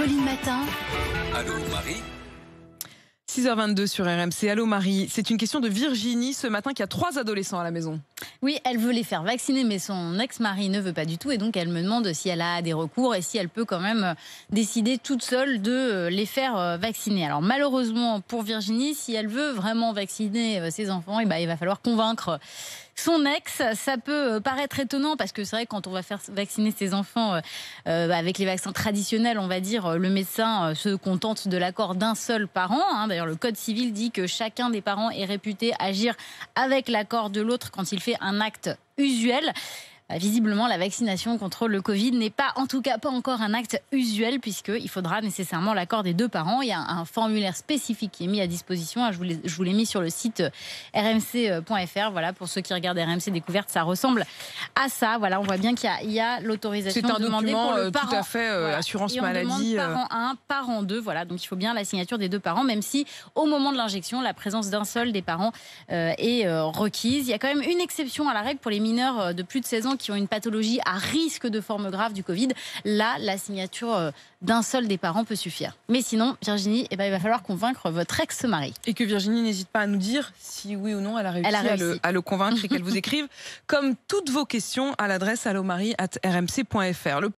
Apolline Matin. Allô Marie. 6h22 sur RMC. Allô Marie, c'est une question de Virginie ce matin qui a 3 adolescents à la maison. Oui, elle veut les faire vacciner, mais son ex-mari ne veut pas du tout. Et donc, elle me demande si elle a des recours et si elle peut quand même décider toute seule de les faire vacciner. Alors, malheureusement pour Virginie, si elle veut vraiment vacciner ses enfants, il va falloir convaincre son ex. Ça peut paraître étonnant parce que c'est vrai que quand on va faire vacciner ses enfants avec les vaccins traditionnels, on va dire, le médecin se contente de l'accord d'un seul parent. D'ailleurs, le Code civil dit que chacun des parents est réputé agir avec l'accord de l'autre quand il fait un acte usuel. Visiblement, la vaccination contre le Covid n'est pas, en tout cas pas encore un acte usuel, puisqu'il faudra nécessairement l'accord des deux parents. Il y a un formulaire spécifique qui est mis à disposition. Je vous l'ai mis sur le site rmc.fr. Voilà, pour ceux qui regardent RMC Découverte, ça ressemble à ça. Voilà, on voit bien qu'il y a l'autorisation demandée pour le parent. Tout à fait, voilà. assurance et on maladie. Demande parent 1, parent 2. Voilà, donc il faut bien la signature des deux parents, même si au moment de l'injection, la présence d'un seul des parents est requise. Il y a quand même une exception à la règle pour les mineurs de plus de 16 ans qui ont une pathologie à risque de forme grave du Covid. Là, la signature d'un seul des parents peut suffire. Mais sinon, Virginie, il va falloir convaincre votre ex-mari. Et que Virginie n'hésite pas à nous dire si oui ou non elle a réussi, à le convaincre et qu'elle vous écrive comme toutes vos questions à l'adresse allomari@rmc.fr.